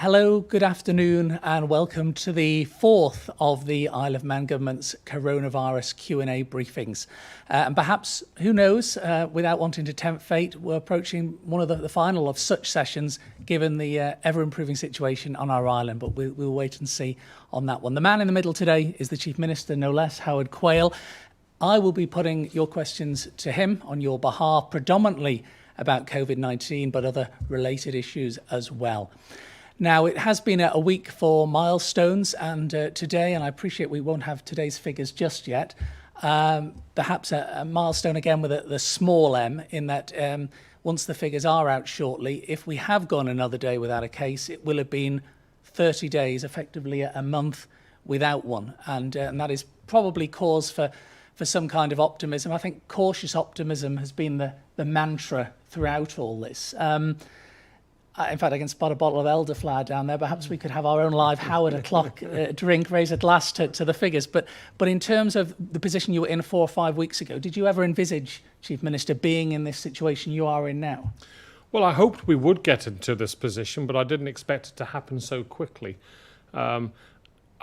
Hello, good afternoon, and welcome to the fourth of the Isle of Man Government's coronavirus Q&A briefings. And perhaps, who knows, without wanting to tempt fate, we're approaching one of the final of such sessions, given the ever-improving situation on our island, but we'll wait and see on that one. The man in the middle today is the Chief Minister, no less, Howard Quayle. I will be putting your questions to him on your behalf, predominantly about COVID-19, but other related issues as well. Now, it has been a week for milestones, and today, and I appreciate we won't have today's figures just yet, perhaps a milestone again with the small m, in that once the figures are out shortly, if we have gone another day without a case, it will have been 30 days, effectively a month without one. And that is probably cause for some kind of optimism. I think cautious optimism has been the mantra throughout all this. In fact, I can spot a bottle of elderflower down there. Perhaps we could have our own live Howard o'clock drink, raise a glass to the figures. But in terms of the position you were in 4 or 5 weeks ago, did you ever envisage, Chief Minister, being in this situation you are in now? Well, I hoped we would get into this position, but I didn't expect it to happen so quickly.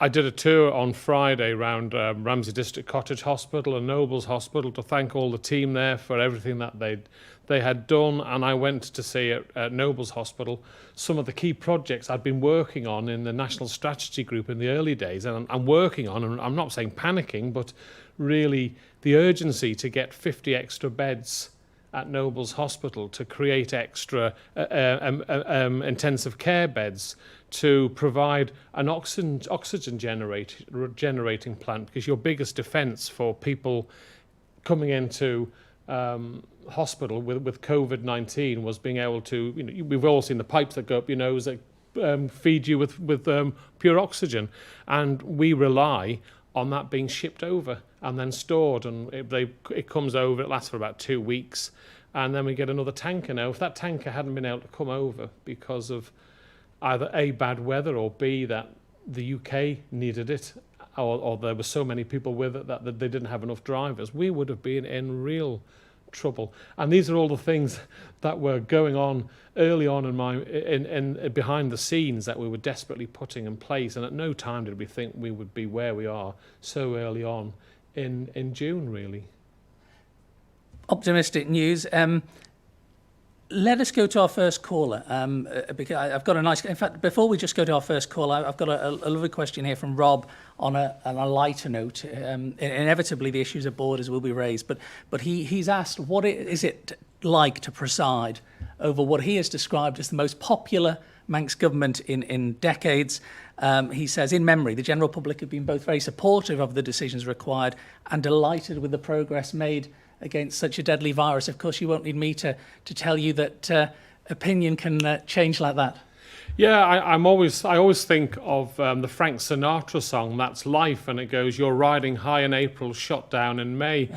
I did a tour on Friday around Ramsey District Cottage Hospital and Nobles Hospital to thank all the team there for everything that they had done, and I went to see at Nobles Hospital some of the key projects I'd been working on in the National Strategy Group in the early days, and I'm working on, and I'm not saying panicking, but really the urgency to get 50 extra beds at Nobles Hospital, to create extra intensive care beds, to provide an oxygen generating plant, because your biggest defence for people coming into hospital with COVID-19 was being able to, we've all seen the pipes that go up your nose that feed you with pure oxygen, and we rely on that being shipped over and then stored, and it comes over, it lasts for about 2 weeks, and then we get another tanker. Now, if that tanker hadn't been able to come over because of either A, bad weather, or B, that the UK needed it, or there were so many people with it that they didn't have enough drivers, we would have been in real trouble. And these are all the things that were going on early on in behind the scenes that we were desperately putting in place, and at no time did we think we would be where we are so early on in June, really. Optimistic news. Let us go to our first caller, because I've got a nice... In fact, before we just go to our first caller, I've got a lovely question here from Rob on a lighter note. Inevitably, the issues of borders will be raised, but he's asked, what is it like to preside over what he has described as the most popular Manx government in decades? He says, in memory, the general public have been both very supportive of the decisions required and delighted with the progress made against such a deadly virus. Of course, you won't need me to tell you that opinion can change like that. Yeah, I always think of the Frank Sinatra song, That's Life, and it goes, you're riding high in April, shot down in May.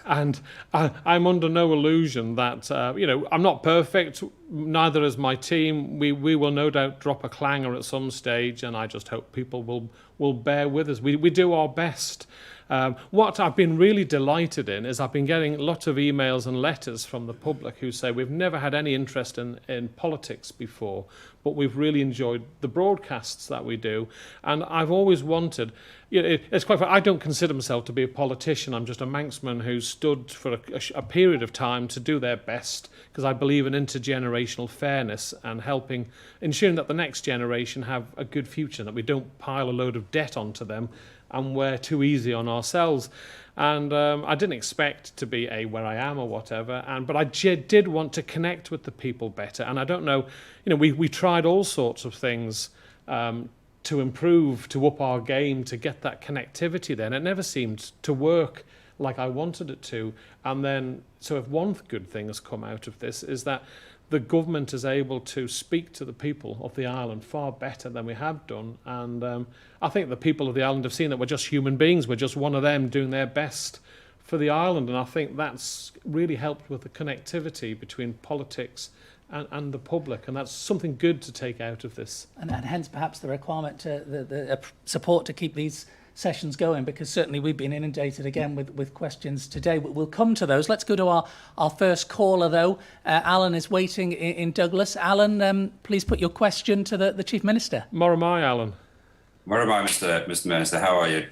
And I'm under no illusion that, I'm not perfect, neither is my team. We will no doubt drop a clanger at some stage, and I just hope people will bear with us. We do our best. What I've been really delighted in is I've been getting lots of emails and letters from the public who say we've never had any interest in politics before, but we've really enjoyed the broadcasts that we do. And I've always wanted, it's quite funny, I don't consider myself to be a politician. I'm just a Manxman who stood for a period of time to do their best, because I believe in intergenerational fairness and ensuring that the next generation have a good future, that we don't pile a load of debt onto them and we're too easy on ourselves. And I didn't expect to be where I am or whatever, but I did want to connect with the people better. And I don't know, we tried all sorts of things to improve, to up our game, to get that connectivity there, and it never seemed to work like I wanted it to. And then, so if one good thing has come out of this is that the government is able to speak to the people of the island far better than we have done. And I think the people of the island have seen that we're just human beings. We're just one of them doing their best for the island. And I think that's really helped with the connectivity between politics and the public. And that's something good to take out of this. And hence perhaps the requirement, the support to keep these sessions going, because certainly we've been inundated again with questions today. We'll come to those. Let's go to our first caller, though. Alan is waiting in Douglas. Alan, please put your question to the Chief Minister. Moramai, Alan. Moramai, Mr. Minister. How are you?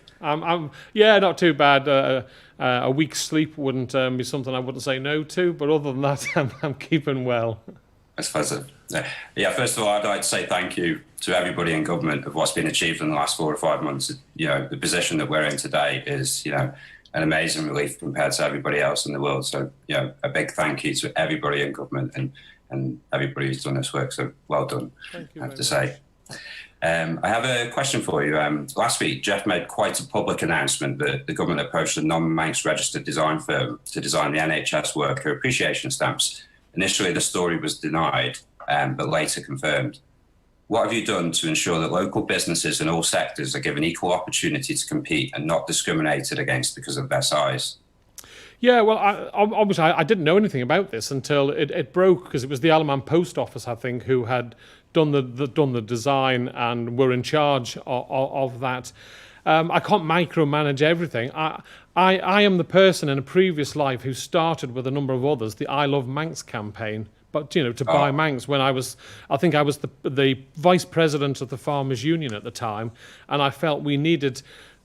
Yeah, not too bad. A week's sleep wouldn't be something I wouldn't say no to, but other than that, I'm keeping well. That's pleasant. Yeah, first of all, I'd like to say thank you to everybody in government of what's been achieved in the last 4 or 5 months. The position that we're in today is, an amazing relief compared to everybody else in the world. So, a big thank you to everybody in government and everybody who's done this work. So well done, I have to say. I have a question for you. Last week, Gef made quite a public announcement that the government approached a non-Manx registered design firm to design the NHS worker appreciation stamps. Initially, the story was denied, but later confirmed. What have you done to ensure that local businesses in all sectors are given equal opportunity to compete and not discriminated against because of their size? Yeah, well, obviously, I didn't know anything about this until it broke, because it was the Isle of Man Post Office, I think, who had done the design and were in charge of that. I can't micromanage everything. I am the person in a previous life who started with a number of others the I Love Manx campaign. But, to buy Manx when I was the vice president of the Farmers Union at the time, and I felt we needed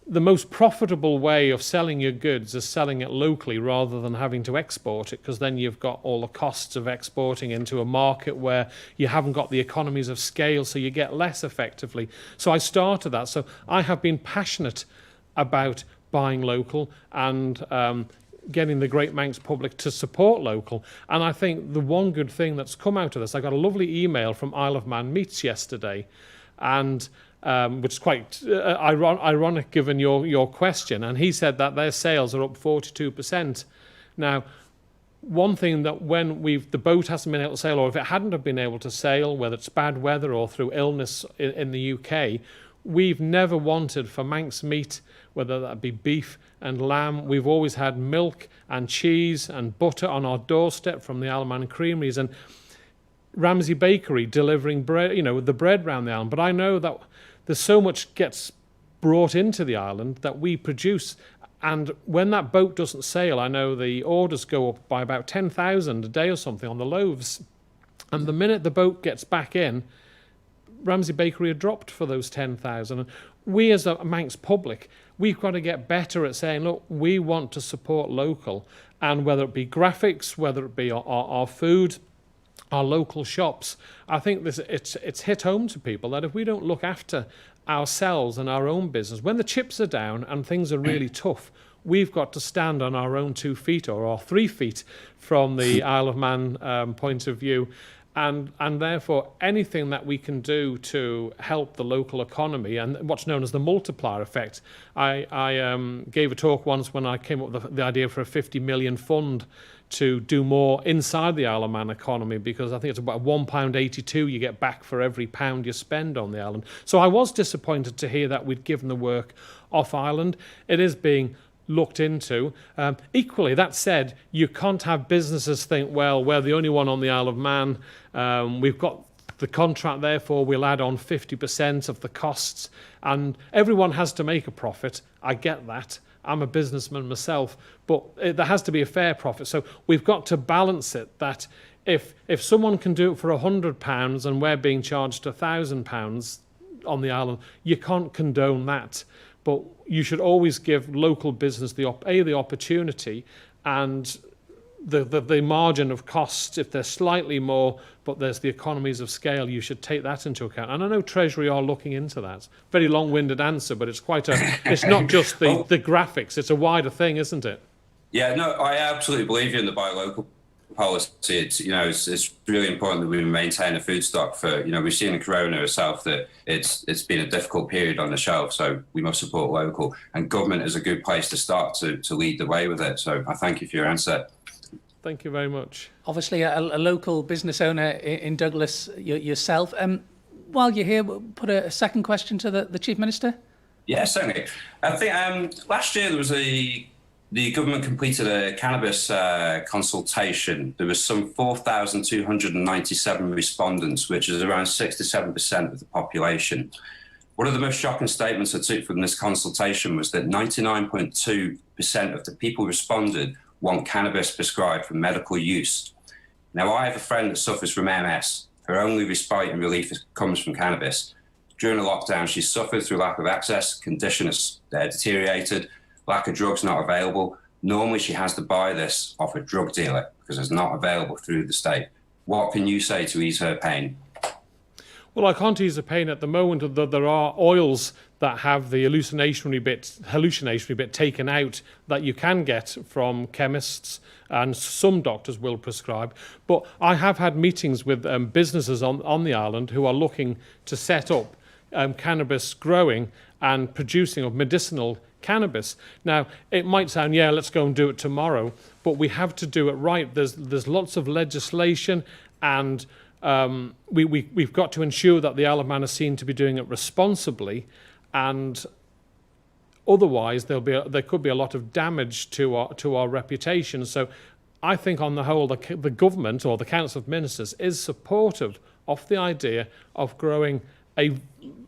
the most profitable way of selling your goods is selling it locally rather than having to export it, because then you've got all the costs of exporting into a market where you haven't got the economies of scale, so you get less effectively. So I started that. So I have been passionate about buying local and getting the Great Manx public to support local. And I think the one good thing that's come out of this, I got a lovely email from Isle of Man Meats yesterday, and which is quite ironic given your question. And he said that their sales are up 42%. Now, one thing that when the boat hasn't been able to sail, or if it hadn't have been able to sail, whether it's bad weather or through illness in the UK, we've never wanted for Manx meat, whether that be beef and lamb. We've always had milk and cheese and butter on our doorstep from the Isle of Man creameries, and Ramsey Bakery delivering bread, the bread round the island. But I know that there's so much gets brought into the island that we produce. And when that boat doesn't sail, I know the orders go up by about 10,000 a day or something on the loaves. And the minute the boat gets back in, Ramsey Bakery are dropped for those 10,000. And we as a Manx public, we've got to get better at saying, look, we want to support local. And whether it be graphics, whether it be our food, our local shops, I think it's hit home to people that if we don't look after ourselves and our own business, when the chips are down and things are really tough, we've got to stand on our own 2 feet or our 3 feet from the Isle of Man point of view. And therefore, anything that we can do to help the local economy and what's known as the multiplier effect. I gave a talk once when I came up with the idea for a 50 million fund to do more inside the Isle of Man economy, because I think it's about £1.82 you get back for every pound you spend on the island. So I was disappointed to hear that we'd given the work off island. It is being looked into. Equally, that said, you can't have businesses think, well, we're the only one on the Isle of Man. We've got the contract, therefore we'll add on 50% of the costs. And everyone has to make a profit. I get that. I'm a businessman myself, but there has to be a fair profit. So we've got to balance it that if someone can do it for £100 and we're being charged £1,000 on the island, you can't condone that. But you should always give local business the opportunity and the margin of costs. If they're slightly more, but there's the economies of scale, you should take that into account. And I know Treasury are looking into that. Very long-winded answer, but it's it's not just the graphics, it's a wider thing, isn't it? Yeah, no, I absolutely believe you in the buy local policy. It's really important that we maintain a food stock for, we've seen in Corona itself that it's been a difficult period on the shelf, so we must support local, and government is a good place to start to lead the way with it. So I thank you for your answer. Thank you very much. Obviously, a local business owner in Douglas yourself. While you're here, put a second question to the Chief Minister. Yeah, certainly. I think last year there was the government completed a cannabis consultation. There was some 4,297 respondents, which is around 67% of the population. One of the most shocking statements I took from this consultation was that 99.2% of the people responded want cannabis prescribed for medical use. Now, I have a friend that suffers from MS. Her only respite and relief comes from cannabis. During the lockdown, she suffered through lack of access, condition has deteriorated, lack of drugs not available. Normally, she has to buy this off a drug dealer because it's not available through the state. What can you say to ease her pain? Well, I can't ease the pain at the moment. There are oils that have the hallucinatory bit taken out that you can get from chemists, and some doctors will prescribe. But I have had meetings with businesses on the island who are looking to set up cannabis growing and producing of medicinal cannabis. Now, it might sound, yeah, let's go and do it tomorrow, but we have to do it right. There's lots of legislation, and we've got to ensure that the Isle of Man is seen to be doing it responsibly, and otherwise there could be a lot of damage to our reputation. So I think on the whole the government or the Council of Ministers is supportive of the idea of growing a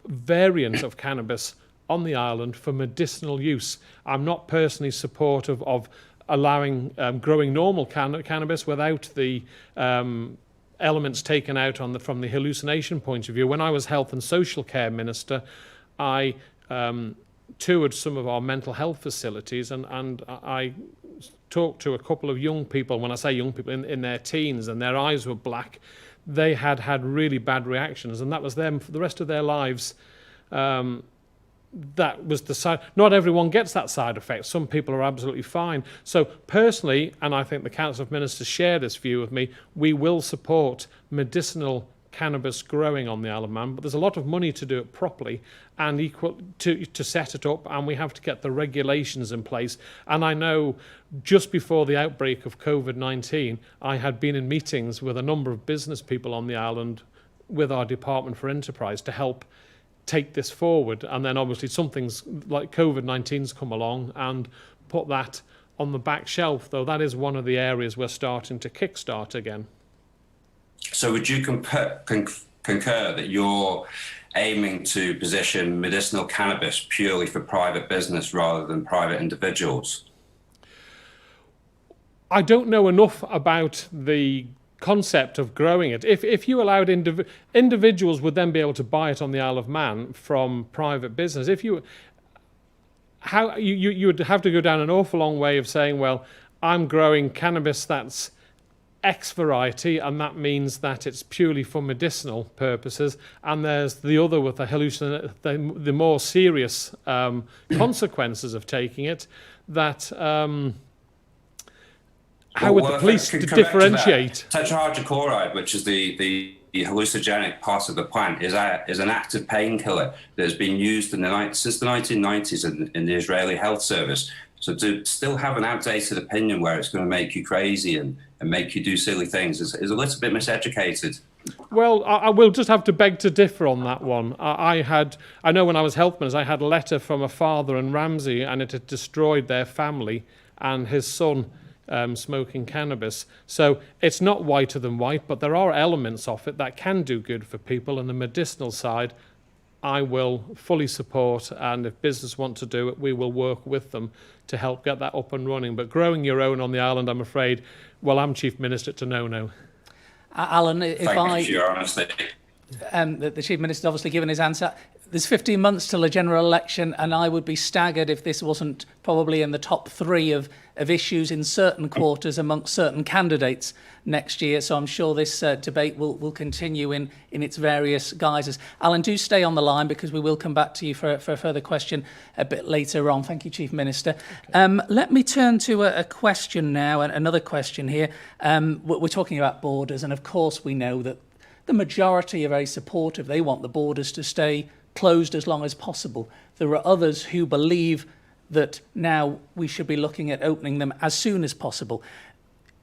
variant of cannabis on the island for medicinal use. I'm not personally supportive of allowing growing normal cannabis without the elements taken out from the hallucination point of view. When I was Health and Social Care Minister, I toured some of our mental health facilities, and I talked to a couple of young people. When I say young people, in their teens, and their eyes were black. They had really bad reactions, and that was them for the rest of their lives. That was the side. Not everyone gets that side effect. Some people are absolutely fine. So personally, and I think the Council of Ministers share this view with me, we will support medicinal cannabis growing on the Isle of Man, but there's a lot of money to do it properly and to set it up, and we have to get the regulations in place. And I know just before the outbreak of COVID-19, I had been in meetings with a number of business people on the island with our Department for Enterprise to help take this forward, and then obviously something's like COVID-19's come along and put that on the back shelf, though that is one of the areas we're starting to kickstart again. So would you concur that you're aiming to position medicinal cannabis purely for private business rather than private individuals? I don't know enough about the concept of growing it. If you allowed individuals would then be able to buy it on the Isle of Man from private business. If you would have to go down an awful long way of saying, well, I'm growing cannabis that's X variety, and that means that it's purely for medicinal purposes, and there's the other with the more serious consequences of taking it, that how would the police differentiate? Tetrahydrochloride, which is the hallucinogenic part of the plant, is an active painkiller that has been used since the 1990s in the Israeli Health Service. So to still have an outdated opinion where it's going to make you crazy and make you do silly things is a little bit miseducated. Well, I will just have to beg to differ on that one. I know when I was health minister, I had a letter from a father in Ramsey, and it had destroyed their family and his son smoking cannabis. So it's not whiter than white, but there are elements of it that can do good for people, and the medicinal side I will fully support, and if business want to do it, we will work with them to help get that up and running. But growing your own on the island, I'm afraid, well, I'm Chief Minister to no. Alan, Thank you for your honesty. The Chief Minister's obviously given his answer. There's 15 months till a general election, and I would be staggered if this wasn't probably in the top 3 of issues in certain quarters amongst certain candidates next year. So I'm sure this debate will continue in its various guises. Alan, do stay on the line, because we will come back to you for a further question a bit later on. Thank you, Chief Minister. Let me turn to a question now, and another question here. We're talking about borders, and of course we know that the majority are very supportive. They want the borders to stay closed as long as possible. There are others who believe that now we should be looking at opening them as soon as possible.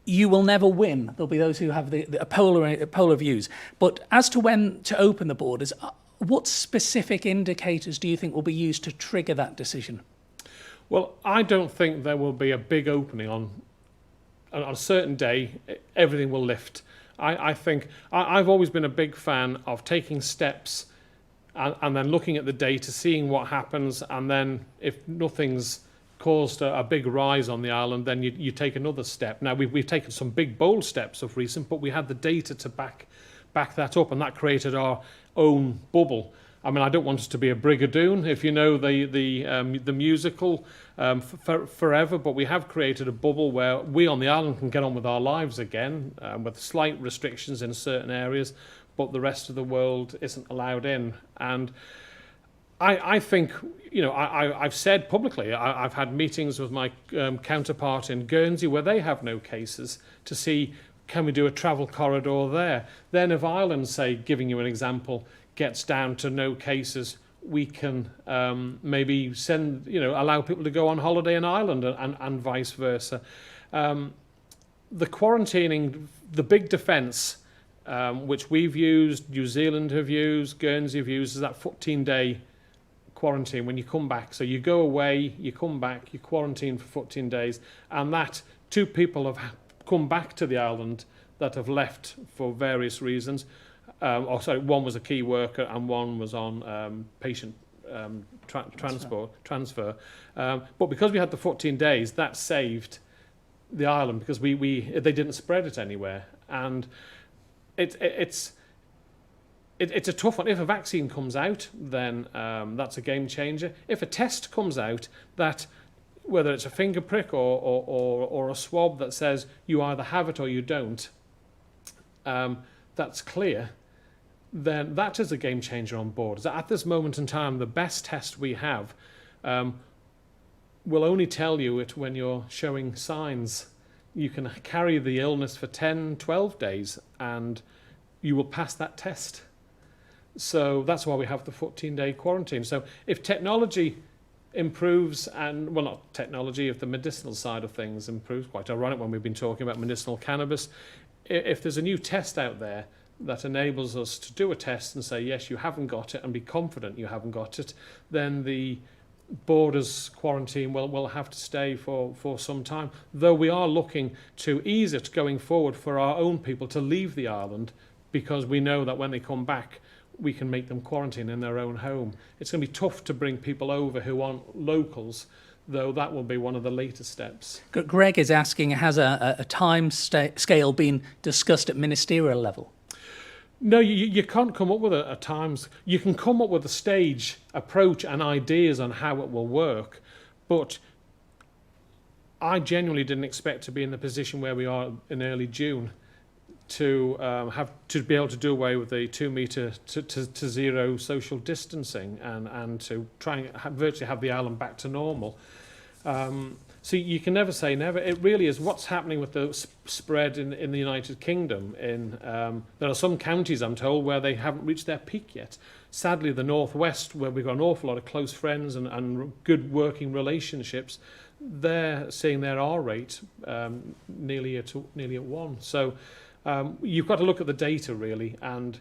You will never win. There'll be those who have the polar views. But as to when to open the borders, what specific indicators do you think will be used to trigger that decision? Well, I don't think there will be a big opening on a certain day. Everything will lift. I think I've always been a big fan of taking steps and then looking at the data, seeing what happens, and then if nothing's caused a big rise on the island, then you take another step. Now, we've taken some big, bold steps of recent, but we had the data to back that up, and that created our own bubble. I mean, I don't want us to be a Brigadoon, if you know the musical, forever, but we have created a bubble where we on the island can get on with our lives again, with slight restrictions in certain areas, but the rest of the world isn't allowed in. And I think, you know, I've said publicly, I've had meetings with my counterpart in Guernsey where they have no cases to see, can we do a travel corridor there? Then if Ireland, say, giving you an example, gets down to no cases, we can maybe send, you know, allow people to go on holiday in Ireland and vice versa. The quarantining, the big defence, which we've used, New Zealand have used, Guernsey have used, is that 14-day quarantine when you come back. So you go away, you come back, you quarantine for 14 days, and that 2 people have come back to the island that have left for various reasons. One was a key worker and one was on patient transfer. But because we had the 14 days, that saved the island because they didn't spread it anywhere. And it's a tough one. If a vaccine comes out, then that's a game changer. If a test comes out that, whether it's a finger prick or a swab that says you either have it or you don't, that's clear, then that is a game changer on board. At this moment in time, the best test we have will only tell you it when you're showing signs. You can carry the illness for 10, 12 days and you will pass that test. So that's why we have the 14-day quarantine. So if technology improves, and well, not technology, if the medicinal side of things improves, quite ironic when we've been talking about medicinal cannabis, if there's a new test out there that enables us to do a test and say, yes, you haven't got it, and be confident you haven't got it, then the borders quarantine will have to stay for some time. Though we are looking to ease it going forward for our own people to leave the island, because we know that when they come back, we can make them quarantine in their own home. It's going to be tough to bring people over who aren't locals, though that will be one of the later steps. Greg is asking, has a time scale been discussed at ministerial level? No, you can't come up with a times. You can come up with a stage approach and ideas on how it will work, but I genuinely didn't expect to be in the position where we are in early June to be able to do away with the 2 metre to 0 social distancing and to try and virtually have the island back to normal. So you can never say never. It really is what's happening with the spread in the United Kingdom. There are some counties, I'm told, where they haven't reached their peak yet. Sadly, the Northwest, where we've got an awful lot of close friends and good working relationships, they're seeing their R rate nearly at 1. So you've got to look at the data, really, and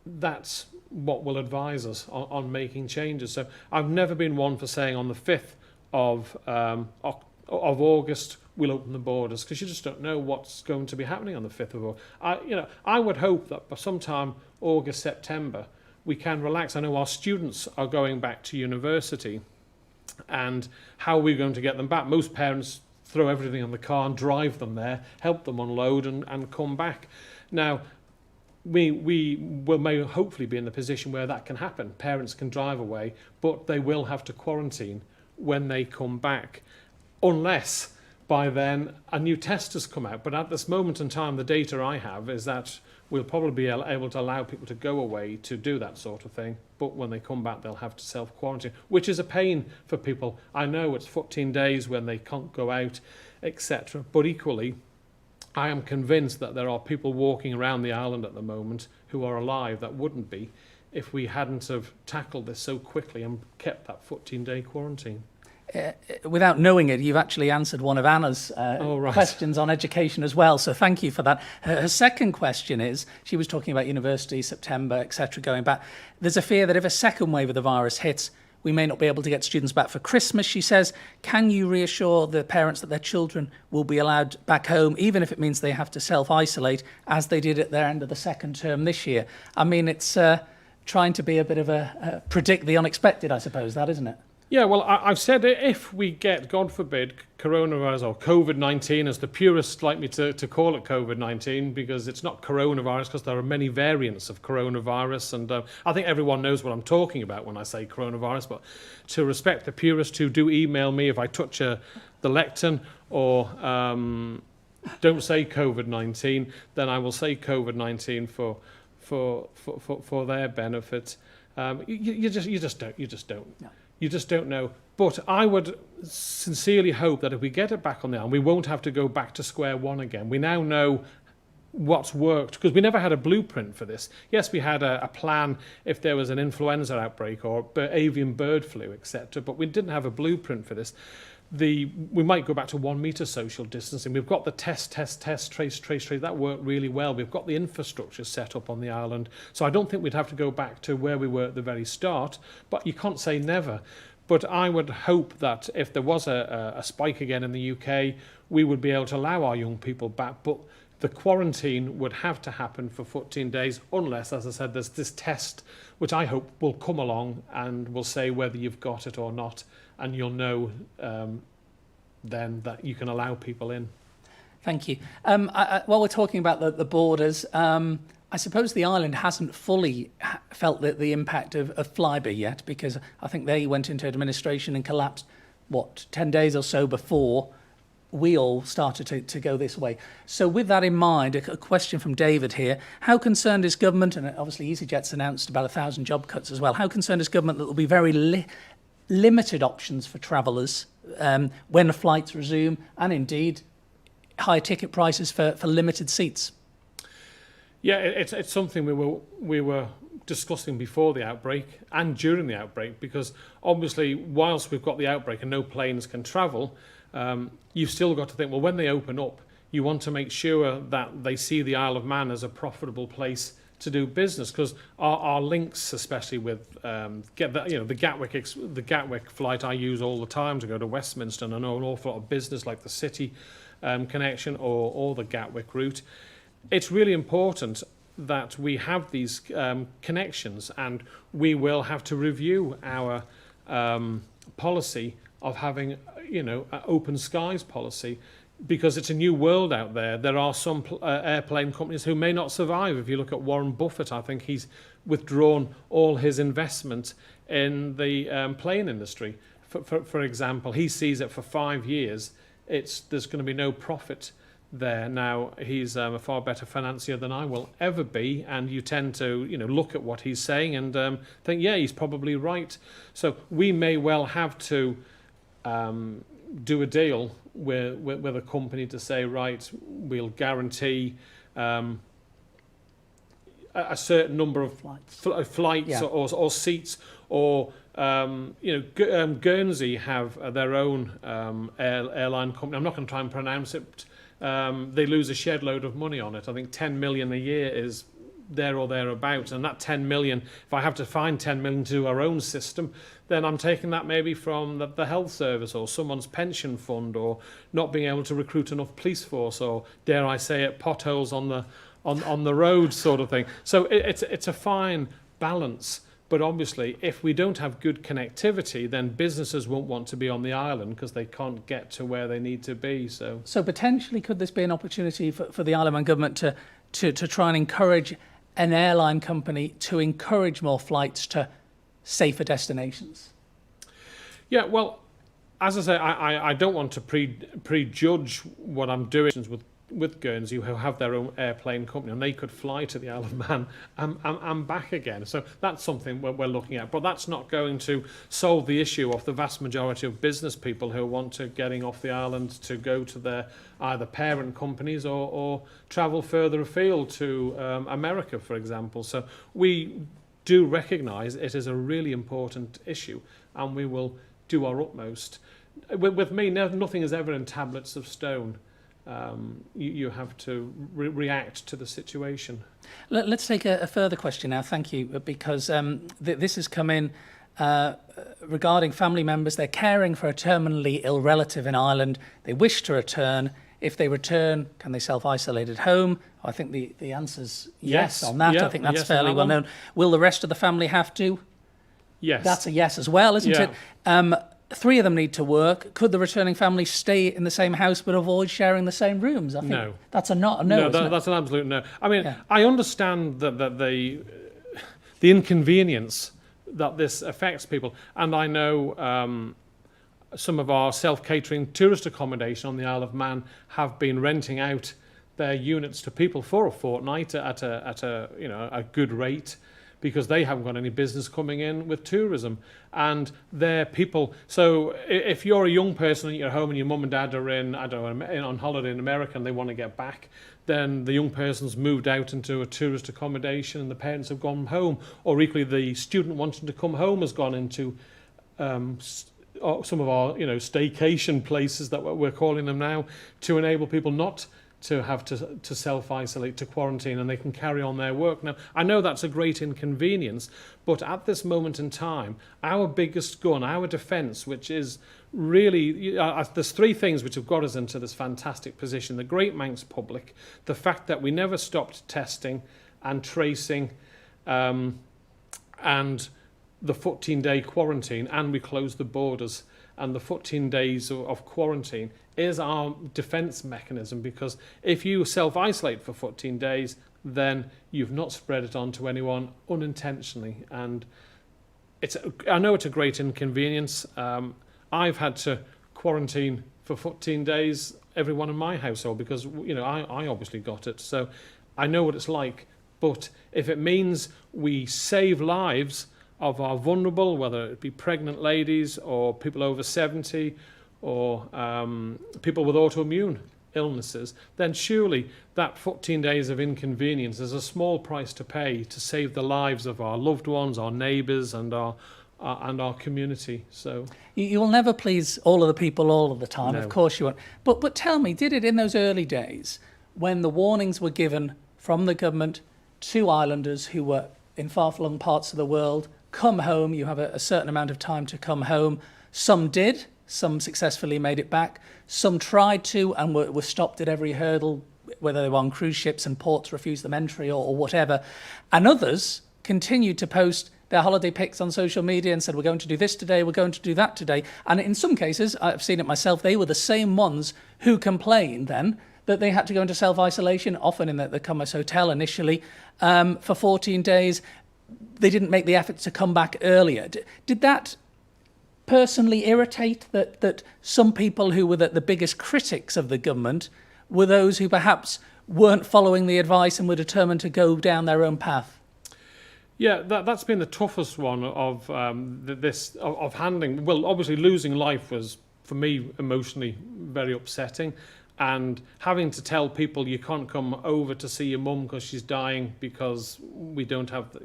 that's what will advise us on making changes. So I've never been one for saying on the 5th of August we'll open the borders, because you just don't know what's going to be happening on the 5th of August. I would hope that by sometime August, September, we can relax. I know our students are going back to university, and how are we going to get them back? Most parents throw everything on the car and drive them there, help them unload and come back. Now, we may hopefully be in the position where that can happen. Parents can drive away, but they will have to quarantine when they come back, unless by then a new test has come out. But at this moment in time, the data I have is that we'll probably be able to allow people to go away to do that sort of thing, but when they come back, they'll have to self-quarantine, which is a pain for people. I know it's 14 days when they can't go out, etc. But equally, I am convinced that there are people walking around the island at the moment who are alive that wouldn't be if we hadn't have tackled this so quickly and kept that 14-day quarantine. Without knowing it, you've actually answered one of Anna's right. questions on education as well, so thank you for that. Her second question is, she was talking about university, September, etc., going back. There's a fear that if a second wave of the virus hits, we may not be able to get students back for Christmas. She says, can you reassure the parents that their children will be allowed back home, even if it means they have to self-isolate, as they did at their end of the second term this year? I mean, it's trying to be a bit of predict the unexpected, I suppose, that isn't it? Yeah, well, I've said if we get, God forbid, coronavirus or COVID-19, as the purists like me to call it COVID-19, because it's not coronavirus, because there are many variants of coronavirus, and I think everyone knows what I'm talking about when I say coronavirus, but to respect the purists who do email me if I touch the lectern or don't say COVID-19, then I will say COVID-19 for their benefit. You just don't. No. You just don't know. But I would sincerely hope that if we get it back on the island, we won't have to go back to square one again. We now know what's worked, because we never had a blueprint for this. Yes, we had a plan if there was an influenza outbreak or avian bird flu, etc., but we didn't have a blueprint for this. We might go back to 1 metre social distancing. We've got the test, trace. That worked really well. We've got the infrastructure set up on the island. So I don't think we'd have to go back to where we were at the very start. But you can't say never. But I would hope that if there was a spike again in the UK, we would be able to allow our young people back. But the quarantine would have to happen for 14 days, unless, as I said, there's this test, which I hope will come along and will say whether you've got it or not. And you'll know then that you can allow people in. Thank you. While we're talking about the borders, I suppose the island hasn't fully felt the impact of Flybe yet, because I think they went into administration and collapsed, 10 days or so before we all started to go this way. So with that in mind, a question from David here. How concerned is government, and obviously EasyJet's announced about 1,000 job cuts as well, how concerned is government that there will be very limited options for travellers when the flights resume, and indeed high ticket prices for limited seats? Yeah, it's something we were discussing before the outbreak and during the outbreak, because obviously whilst we've got the outbreak and no planes can travel, you've still got to think, well, when they open up, you want to make sure that they see the Isle of Man as a profitable place to do business, because our links, especially with the Gatwick flight I use all the time to go to Westminster, and I know an awful lot of business like the City connection or the Gatwick route. It's really important that we have these connections, and we will have to review our policy of having an open skies policy, because it's a new world out there. There are some airplane companies who may not survive. If you look at Warren Buffett, I think he's withdrawn all his investment in the plane industry. For example, he sees it for 5 years. There's going to be no profit there. Now, he's a far better financier than I will ever be, and you tend to look at what he's saying and think, yeah, he's probably right. So we may well have to do a deal with a company to say, right, we'll guarantee a certain number of flights yeah. or seats, or Guernsey have their own airline company. I'm not going to try and pronounce it. They lose a shed load of money on it. I think 10 million a year is there or thereabouts, and that 10 million, if I have to find 10 million to do our own system, then I'm taking that maybe from the health service or someone's pension fund, or not being able to recruit enough police force, or dare I say it, potholes on the road sort of thing. So it's a fine balance. But obviously, if we don't have good connectivity, then businesses won't want to be on the island because they can't get to where they need to be. So potentially, could this be an opportunity for the Isle of Man government to try and encourage an airline company to encourage more flights to safer destinations? Yeah, well, as I say, I don't want to prejudge what I'm doing with Guernsey, who have their own airplane company, and they could fly to the Isle of Man and back again. So that's something we're looking at. But that's not going to solve the issue of the vast majority of business people who want to getting off the island to go to their either parent companies or travel further afield to America, for example. So we do recognise it is a really important issue, and we will do our utmost. With me, nothing is ever in tablets of stone. You have to react to the situation. Let's take a further question now, thank you, because this has come in regarding family members. They're caring for a terminally ill relative in Ireland. They wish to return. If they return, can they self-isolate at home? I think the answer's yes Yes. on that. Yeah, I think that's yes on fairly that well one. known. Will the rest of the family have to? Yes. That's a yes as well, isn't Yeah. it? 3 of them need to work. Could the returning family stay in the same house but avoid sharing the same rooms? I think No. that's a no, No, isn't it? that's an absolute no. I mean, Yeah. I understand that the inconvenience that this affects people, and I know some of our self-catering tourist accommodation on the Isle of Man have been renting out their units to people for a fortnight at a good rate, because they haven't got any business coming in with tourism, and they're people. So if you're a young person and you're at home and your mum and dad are on holiday in America and they want to get back, then the young person's moved out into a tourist accommodation and the parents have gone home, or equally the student wanting to come home has gone into some of our staycation places that we're calling them now, to enable people not to have to self-isolate, to quarantine, and they can carry on their work. Now, I know that's a great inconvenience, but at this moment in time, our biggest gun, our defence, which is really, there's 3 things which have got us into this fantastic position: the Great Manx public, the fact that we never stopped testing and tracing, and the 14-day quarantine, and we closed the borders. And the 14 days of quarantine is our defence mechanism, because if you self-isolate for 14 days, then you've not spread it on to anyone unintentionally. And I know it's a great inconvenience. I've had to quarantine for 14 days, everyone in my household, because I obviously got it. So I know what it's like. But if it means we save lives of our vulnerable, whether it be pregnant ladies or people over 70 or people with autoimmune illnesses, then surely that 14 days of inconvenience is a small price to pay to save the lives of our loved ones, our neighbours, and our community. So You will never please all of the people all of the time, No. of course you won't. But tell me, did it in those early days, when the warnings were given from the government to islanders who were in far-flung parts of the world, come home, you have a certain amount of time to come home? Some did, some successfully made it back, some tried to and were stopped at every hurdle, whether they were on cruise ships and ports refused them entry or whatever, and others continued to post their holiday pics on social media and said, we're going to do this today, we're going to do that today. And in some cases, I've seen it myself, they were the same ones who complained then that they had to go into self-isolation, often in the Commerce Hotel initially, for 14 days. They didn't make the effort to come back earlier. Did that personally irritate that some people who were the biggest critics of the government were those who perhaps weren't following the advice and were determined to go down their own path? Yeah, that's been the toughest one of of handling. Well, obviously losing life was, for me, emotionally very upsetting. And having to tell people you can't come over to see your mum because she's dying because we don't have,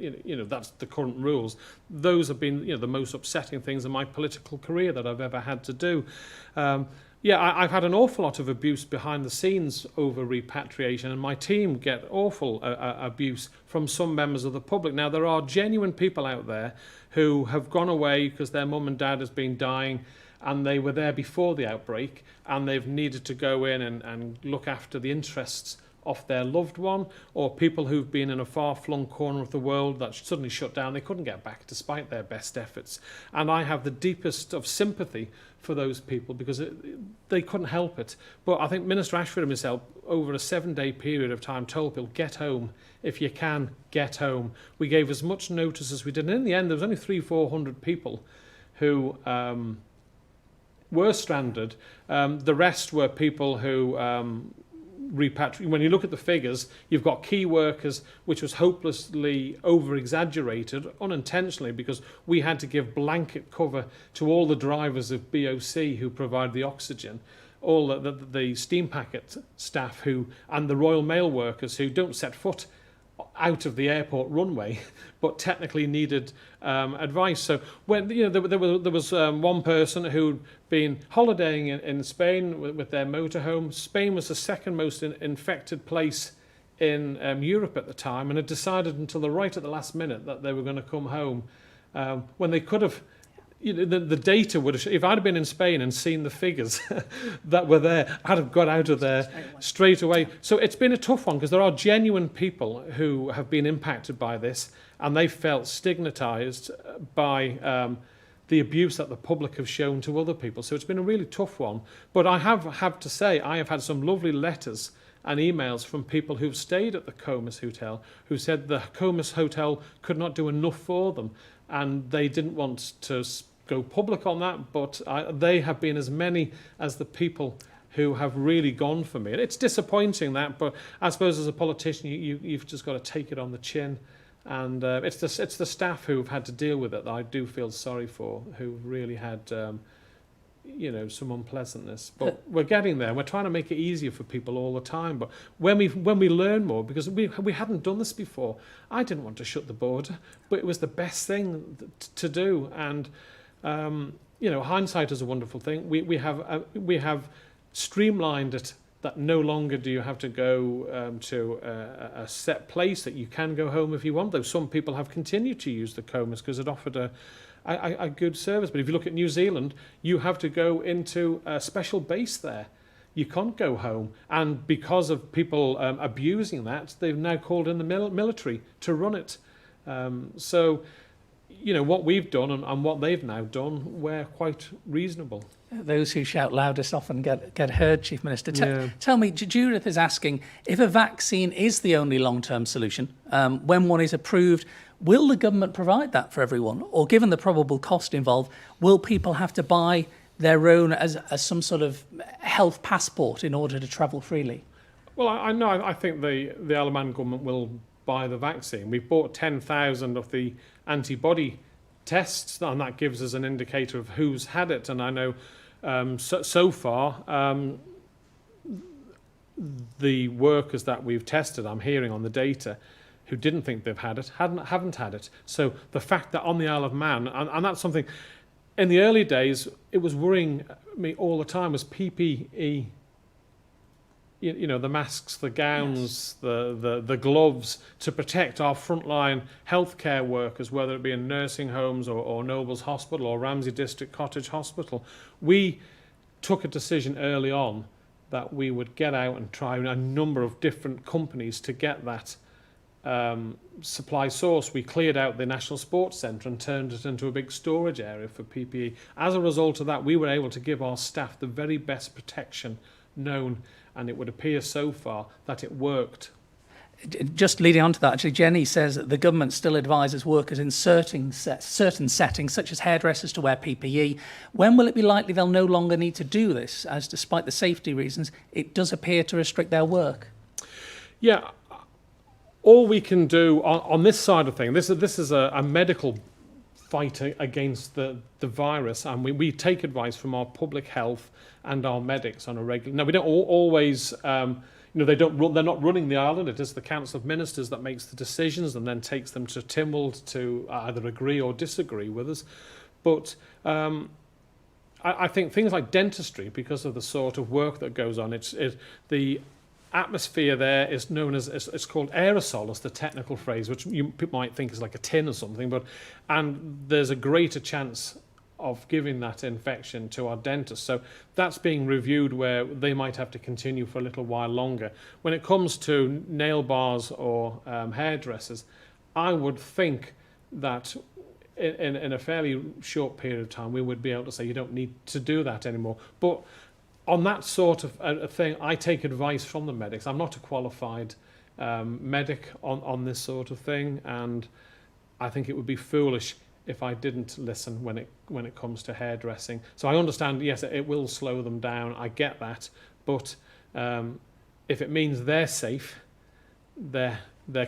that's the current rules. Those have been, the most upsetting things in my political career that I've ever had to do. I've had an awful lot of abuse behind the scenes over repatriation, and my team get awful abuse from some members of the public. Now, there are genuine people out there who have gone away because their mum and dad has been dying, and they were there before the outbreak, and they've needed to go in and look after the interests of their loved one, or people who've been in a far-flung corner of the world that suddenly shut down. They couldn't get back despite their best efforts. And I have the deepest of sympathy for those people, because they couldn't help it. But I think Minister Ashford himself, over a 7-day period of time, told people, get home. If you can, get home. We gave as much notice as we did. And in the end, there was only 300-400 people who were stranded. The rest were people who repatriated. When you look at the figures, you've got key workers, which was hopelessly over-exaggerated, unintentionally, because we had to give blanket cover to all the drivers of BOC who provide the oxygen, all the steam packet staff and the Royal Mail workers who don't set foot out of the airport runway, but technically needed advice. So when there was one person who'd been holidaying in Spain with their motorhome. Spain was the second most infected place in Europe at the time, and had decided until right at the last minute that they were going to come home, when they could have the data would have, if I'd have been in Spain and seen the figures that were there, I'd have got out of there straight away. So it's been a tough one because there are genuine people who have been impacted by this, and they felt stigmatized by the abuse that the public have shown to other people. So it's been a really tough one. But I have to say, I have had some lovely letters and emails from people who've stayed at the Comus Hotel who said the Comus Hotel could not do enough for them, and they didn't want to go public on that, but they have been as many as the people who have really gone for me. It's disappointing that, but I suppose as a politician, you've just got to take it on the chin. And it's the staff who've had to deal with it that I do feel sorry for, who've really had some unpleasantness. But we're getting there. We're trying to make it easier for people all the time. But when we learn more, because we hadn't done this before, I didn't want to shut the border, but it was the best thing to do. And hindsight is a wonderful thing. We have streamlined it, that no longer do you have to go to a set place, that you can go home if you want. Though some people have continued to use the Comus because it offered a good service. But if you look at New Zealand, you have to go into a special base there. You can't go home. And because of people abusing that, they've now called in the military to run it. So what we've done and what they've now done, we're quite reasonable. Those who shout loudest often get heard, Chief Minister. Tell me, Judith is asking, if a vaccine is the only long-term solution, when one is approved, will the government provide that for everyone? Or given the probable cost involved, will people have to buy their own as some sort of health passport in order to travel freely? Well, I know. I think the Isle of Man government will buy the vaccine. We've bought 10,000 of the antibody tests, and that gives us an indicator of who's had it. And I know so far, the workers that we've tested, I'm hearing on the data, who didn't think they've had it, haven't had it. So the fact that on the Isle of Man, and that's something, in the early days, it was worrying me all the time, was PPE. The masks, the gowns, yes, the gloves to protect our frontline healthcare workers, whether it be in nursing homes or Nobles Hospital or Ramsey District Cottage Hospital. We took a decision early on that we would get out and try a number of different companies to get that supply source. We cleared out the National Sports Centre and turned it into a big storage area for PPE. As a result of that, we were able to give our staff the very best protection known, and it would appear so far that it worked. Just leading on to that, actually, Jenny says that the government still advises workers in certain settings, such as hairdressers, to wear PPE. When will it be likely they'll no longer need to do this, as despite the safety reasons, it does appear to restrict their work? Yeah, all we can do on this side of things, this is a medical fight against the virus, and we take advice from our public health and our medics on a regular. Now, we don't always, they're not running the island. It is the Council of Ministers that makes the decisions and then takes them to Tynwald to either agree or disagree with us. But I think things like dentistry, because of the sort of work that goes on, the atmosphere there is known as, it's called aerosol, is the technical phrase, which people might think is like a tin or something, and there's a greater chance of giving that infection to our dentists. So that's being reviewed, where they might have to continue for a little while longer. When it comes to nail bars or hairdressers, I would think that in a fairly short period of time, we would be able to say you don't need to do that anymore. But on that sort of a thing, I take advice from the medics. I'm not a qualified medic on this sort of thing, and I think it would be foolish if I didn't listen when it comes to hairdressing. So I understand, yes, it will slow them down. I get that, but if it means they're safe, their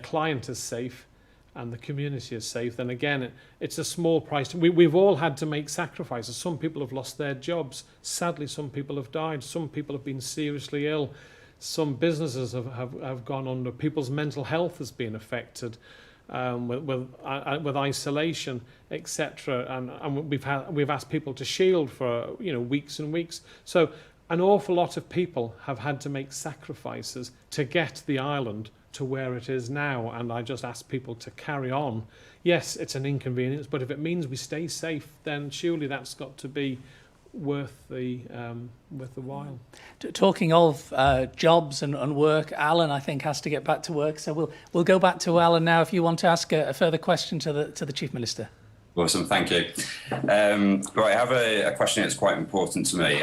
client is safe, and the community is safe, then again, it's a small price. We've all had to make sacrifices. Some people have lost their jobs. Sadly, some people have died. Some people have been seriously ill. Some businesses have gone under. People's mental health has been affected with isolation, etc. And we've asked people to shield for weeks and weeks. So an awful lot of people have had to make sacrifices to get the island to where it is now. And I just ask people to carry on. Yes, it's an inconvenience, but if it means we stay safe, then surely that's got to be worth the while. Talking of jobs and work, Alan, I think, has to get back to work. So we'll go back to Alan now if you want to ask a further question to the Chief Minister. Awesome, thank you. Right, I have a question that's quite important to me.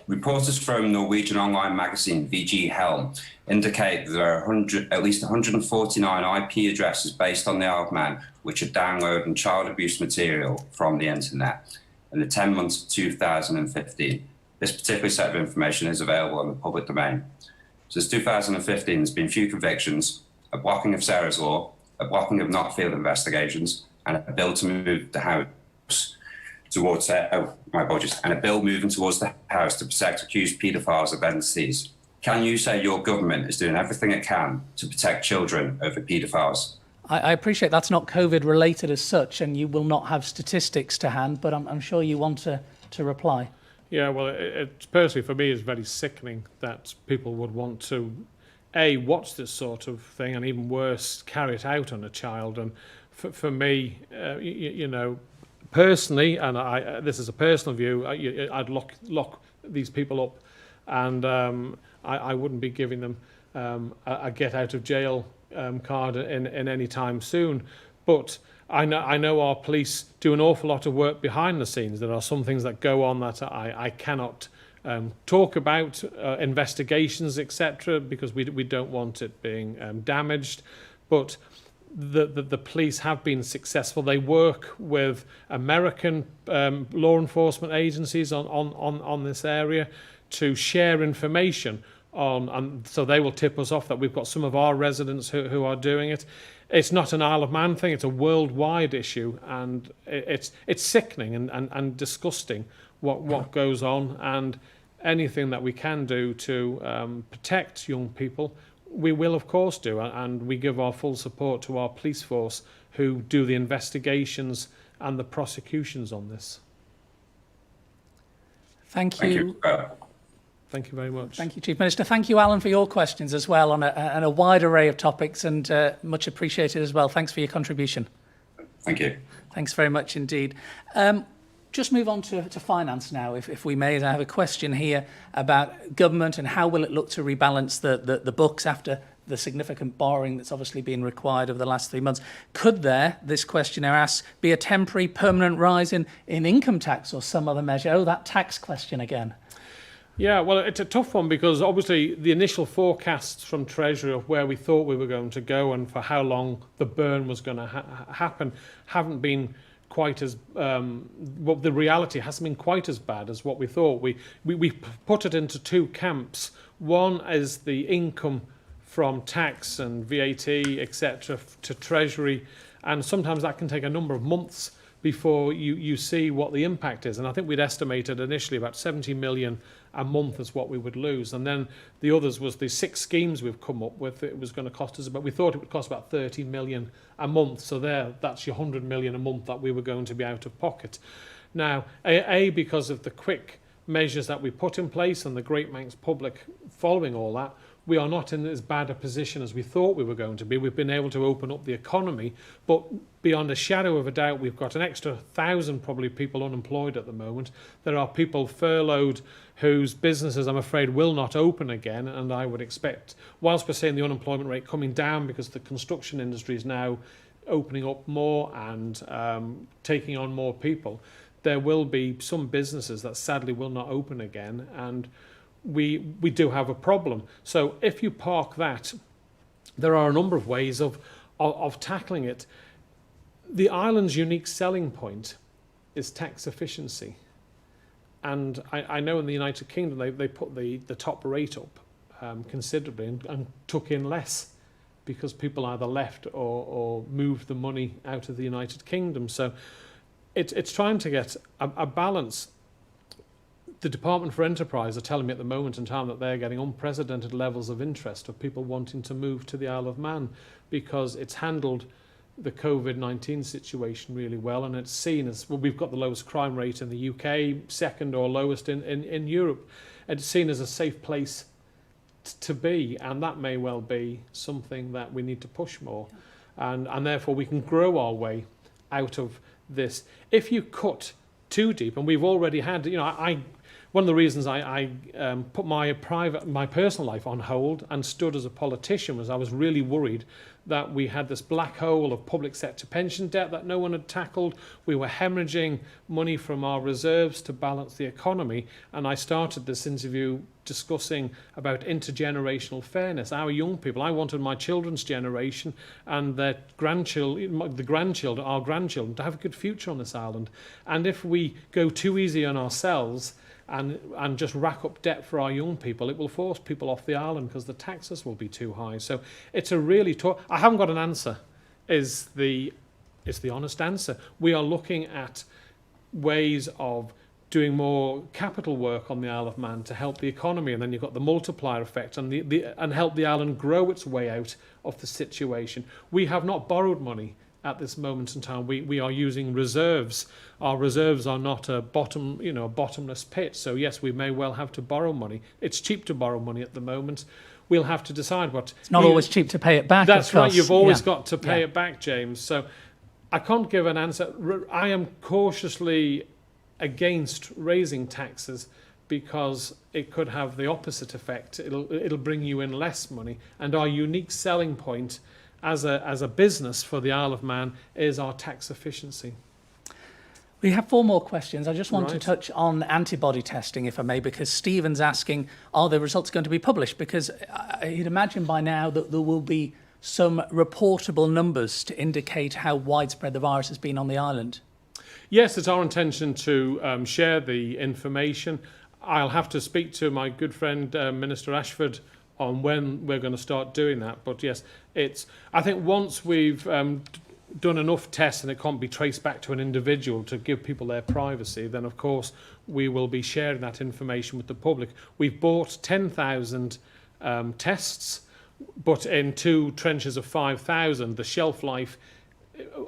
Reporters from Norwegian online magazine VG Helm indicate that there are at least 149 IP addresses based on the Isle of Man which are downloading child abuse material from the internet in the 10 months of 2015. This particular set of information is available in the public domain. Since 2015, there's been few convictions, a blocking of Sarah's Law, a blocking of Notfield investigations, and a bill to move the House towards, my apologies, and a bill moving towards the House to protect accused paedophiles of entities. Can you say your government is doing everything it can to protect children over paedophiles? I appreciate that's not COVID related as such, and you will not have statistics to hand, but I'm sure you want to reply. Yeah, well, it personally for me is very sickening that people would want to, watch this sort of thing, and even worse, carry it out on a child. And for me, you know, personally, and this is a personal view, I'd lock these people up, and I wouldn't be giving them a get out of jail card in any time soon. But I know our police do an awful lot of work behind the scenes. There are some things that go on that I cannot talk about, investigations, etc., because we don't want it being damaged. But the police have been successful. They work with American law enforcement agencies on this area to share information on, and so they will tip us off that we've got some of our residents who are doing it. It's not an Isle of Man thing, it's a worldwide issue, and it's sickening and disgusting what goes on, and anything that we can do to protect young people, we will of course do, and we give our full support to our police force who do the investigations and the prosecutions on this. Thank you. Thank you very much. Thank you, Chief Minister. Thank you, Alan, for your questions as well on a wide array of topics, and much appreciated as well. Thanks for your contribution. Thank you. Thanks very much indeed. Just move on to finance now, if we may. I have a question here about government and how will it look to rebalance the books after the significant borrowing that's obviously been required over the last 3 months. Could there, this questioner asks, be a temporary permanent rise in income tax or some other measure? Oh, that tax question again. Yeah, well, it's a tough one because obviously the initial forecasts from Treasury of where we thought we were going to go and for how long the burn was going to happen haven't been quite as, well, the reality hasn't been quite as bad as what we thought. We put it into two camps. One is the income from tax and VAT, etc., to Treasury, and sometimes that can take a number of months before you see what the impact is. And I think we'd estimated initially about 70 million a month is what we would lose. And then the others was the 6 schemes we've come up with. It was going to cost us about, we thought it would cost about 30 million a month. So that's your 100 million a month that we were going to be out of pocket. Now, because of the quick measures that we put in place and the Great Manx public following all that, we are not in as bad a position as we thought we were going to be. We've been able to open up the economy, but beyond a shadow of a doubt, we've got an extra 1,000 probably people unemployed at the moment. There are people furloughed whose businesses, I'm afraid, will not open again, and I would expect, whilst we're seeing the unemployment rate coming down because the construction industry is now opening up more and taking on more people, there will be some businesses that sadly will not open again, and we do have a problem. So if you park that, there are a number of ways of tackling it. The island's unique selling point is tax efficiency. And I know in the United Kingdom they put the top rate up considerably and took in less because people either left or moved the money out of the United Kingdom. So it's trying to get a balance. The Department for Enterprise are telling me at the moment in time that they're getting unprecedented levels of interest of people wanting to move to the Isle of Man because it's handled the COVID-19 situation really well, and it's seen as, well, we've got the lowest crime rate in the UK, second or lowest in Europe. It's seen as a safe place to be, and that may well be something that we need to push more, and therefore we can grow our way out of this. If you cut too deep, and we've already had, one of the reasons I put my personal life on hold and stood as a politician was I was really worried that we had this black hole of public sector pension debt that no one had tackled. We were hemorrhaging money from our reserves to balance the economy. And I started this interview discussing about intergenerational fairness. Our young people, I wanted my children's generation and their grandchildren, our grandchildren, to have a good future on this island. And if we go too easy on ourselves and just rack up debt for our young people, it will force people off the island because the taxes will be too high. So it's a really tough. I haven't got an answer, is the honest answer. We are looking at ways of doing more capital work on the Isle of Man to help the economy, and then you've got the multiplier effect and help the island grow its way out of the situation. We have not borrowed money at this moment in time. We are using reserves. Our reserves are not a bottomless pit. So yes, we may well have to borrow money. It's cheap to borrow money at the moment. We'll have to decide what. It's not always cheap to pay it back. That's right. You've always Yeah. got to pay it back, James. So I can't give an answer. I am cautiously against raising taxes because it could have the opposite effect. It'll bring you in less money. And our unique selling point as a business for the Isle of Man is our tax efficiency. We have 4 more questions. I just want to Right. touch on antibody testing, if I may, because Stephen's asking, are the results going to be published? Because you'd imagine by now that there will be some reportable numbers to indicate how widespread the virus has been on the island. Yes, it's our intention to share the information. I'll have to speak to my good friend Minister Ashford on when we're going to start doing that. But yes, I think once we've done enough tests and it can't be traced back to an individual to give people their privacy, then of course we will be sharing that information with the public. We've bought 10,000 tests, but in 2 trenches of 5,000. The shelf life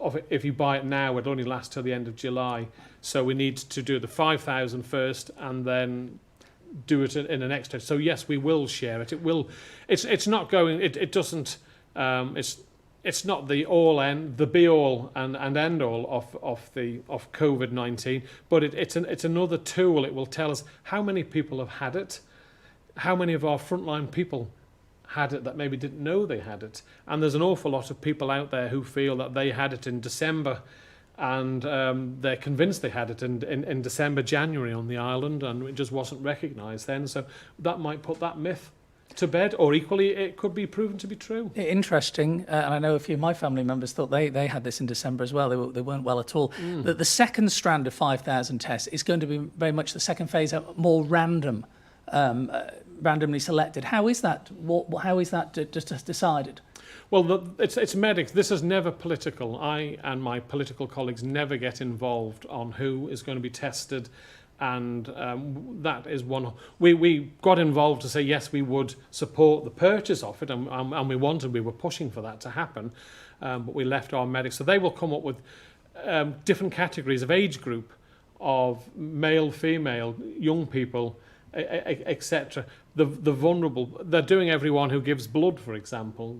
of it, if you buy it now, it only lasts till the end of July. So we need to do the 5,000 first and then do it in the next test. So yes, we will share it. It will. It's not going. It doesn't. It's not the be all and end all of COVID-19. But it's another tool. It will tell us how many people have had it, how many of our frontline people had it that maybe didn't know they had it. And there's an awful lot of people out there who feel that they had it in December, and they're convinced they had it in December, January on the island, and it just wasn't recognised then. So that might put that myth to bed, or equally it could be proven to be true. Interesting, and I know a few of my family members thought they had this in December as well. They weren't well at all. The second strand of 5,000 tests is going to be very much the second phase, more random, randomly selected. How is that? How is that just decided? Well, it's medics. This is never political. I and my political colleagues never get involved on who is going to be tested, and that is one. We got involved to say yes, we would support the purchase of it, and we were pushing for that to happen, but we left our medics. So they will come up with different categories of age group, of male, female, young people, etc. The vulnerable. They're doing everyone who gives blood, for example.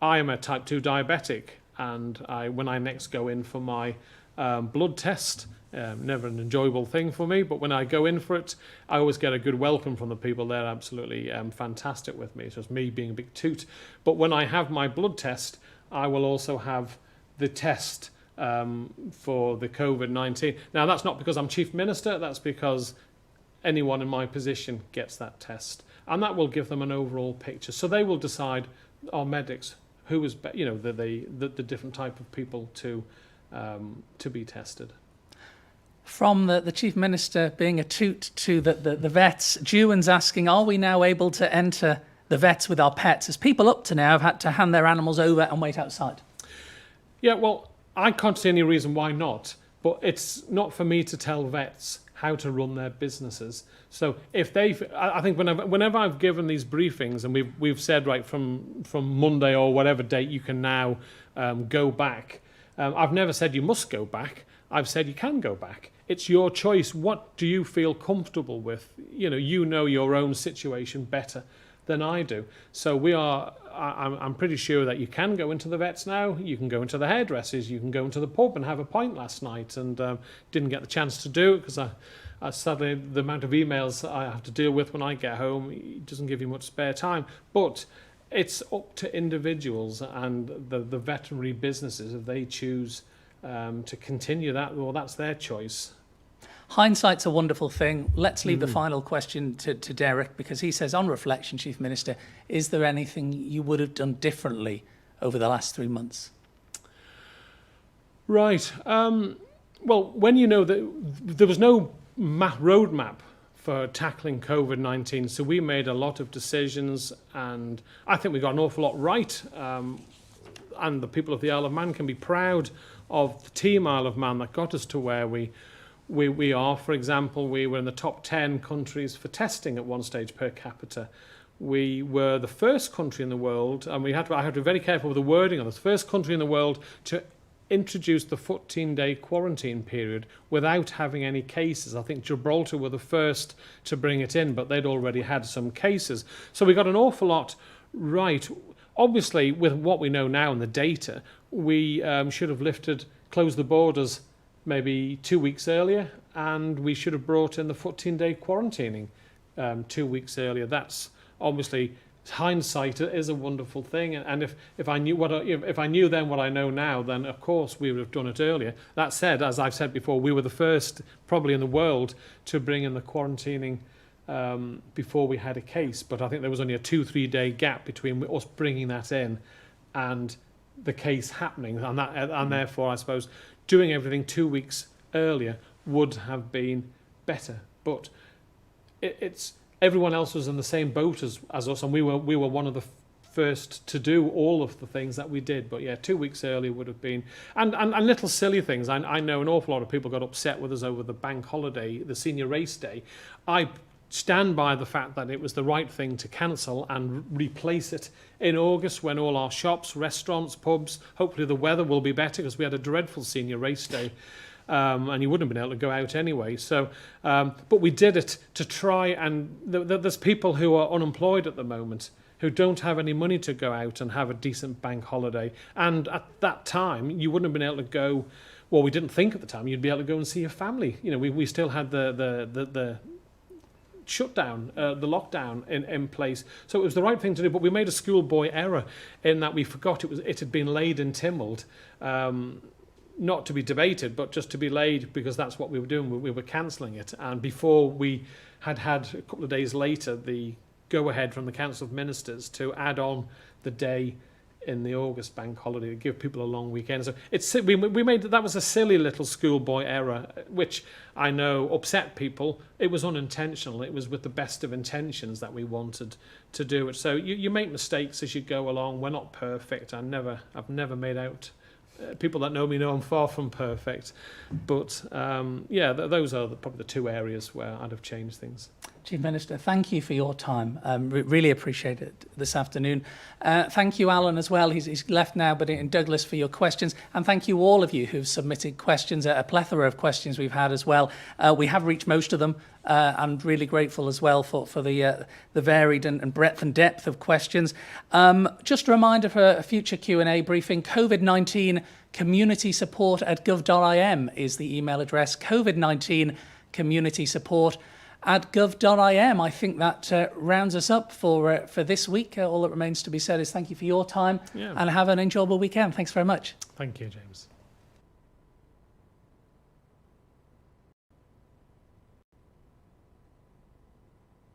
I am a type 2 diabetic, and when I next go in for my blood test, never an enjoyable thing for me, but when I go in for it, I always get a good welcome from the people. They're absolutely fantastic with me. It's just me being a big toot. But when I have my blood test, I will also have the test for the COVID-19. Now, that's not because I'm Chief Minister, that's because anyone in my position gets that test, and that will give them an overall picture. So they will decide, our medics, who is, the different type of people to be tested. From the Chief Minister being a toot to the vets, Juan's asking, are we now able to enter the vets with our pets, as people up to now have had to hand their animals over and wait outside? Yeah, well, I can't see any reason why not, but it's not for me to tell vets how to run their businesses. So if I think whenever I've given these briefings, and we've said right from Monday or whatever date you can now go back, I've never said you must go back. I've said you can go back. it's your choice. What do you feel comfortable with? You know your own situation better than I do. So I'm pretty sure that you can go into the vets now, you can go into the hairdressers, you can go into the pub and have a pint last night, and didn't get the chance to do it because sadly the amount of emails I have to deal with when I get home, it doesn't give you much spare time. But it's up to individuals and the veterinary businesses if they choose to continue that. Well, that's their choice. Hindsight's a wonderful thing. Let's leave the final question to Derek, because he says, on reflection, Chief Minister, is there anything you would have done differently over the last 3 months? Right. Well, when you know that there was no roadmap for tackling COVID-19, so we made a lot of decisions, and I think we got an awful lot right. And the people of the Isle of Man can be proud of the team Isle of Man that got us to where we are. For example, we were in the top 10 countries for testing at one stage per capita. We were the first country in the world, and I had to be very careful with the wording on this, first country in the world to introduce the 14-day quarantine period without having any cases. I think Gibraltar were the first to bring it in, but they'd already had some cases. So we got an awful lot right. Obviously, with what we know now and the data, we should have closed the borders maybe 2 weeks earlier, and we should have brought in the 14-day quarantining 2 weeks earlier. That's obviously, hindsight is a wonderful thing, and if I knew then what I know now, then of course we would have done it earlier. That said, as I've said before, we were the first probably in the world to bring in the quarantining before we had a case, but I think there was only a 2-3 day gap between us bringing that in and the case happening, and therefore I suppose doing everything 2 weeks earlier would have been better. But it's everyone else was in the same boat as us, and we were one of the first to do all of the things that we did. But yeah, 2 weeks earlier would have been, and little silly things. I know an awful lot of people got upset with us over the bank holiday, the senior race day. I stand by the fact that it was the right thing to cancel and replace it in August when all our shops, restaurants, pubs, hopefully the weather will be better, because we had a dreadful senior race day. And you wouldn't have been able to go out anyway. So, but we did it to try, and there's people who are unemployed at the moment who don't have any money to go out and have a decent bank holiday. And at that time, you wouldn't have been able to go. Well, we didn't think at the time you'd be able to go and see your family. We still had the shutdown, the lockdown in place. So it was the right thing to do. But we made a schoolboy error in that we forgot it had been laid and timbled. Not to be debated, but just to be laid, because that's what we were doing. We were cancelling it. And before we had a couple of days later the go-ahead from the Council of Ministers to add on the day in the August bank holiday to give people a long weekend. So we made that was a silly little schoolboy error, which I know upset people. It was unintentional. It was with the best of intentions that we wanted to do it. So you make mistakes as you go along. We're not perfect. I've never made out. People that know me know I'm far from perfect, but those are probably the two areas where I'd have changed things. Chief Minister, thank you for your time. Really appreciate it this afternoon. Thank you, Alan, as well. He's left now, but in Douglas, for your questions. And thank you all of you who've submitted questions, a plethora of questions we've had as well. We have reached most of them. I'm really grateful as well for the varied and breadth and depth of questions. Just a reminder for a future Q&A briefing, COVID-19 community support at gov.im is the email address, COVID-19 community support at gov.im. I think that rounds us up for this week. All that remains to be said is thank you for your time and have an enjoyable weekend. Thanks very much. Thank you, James.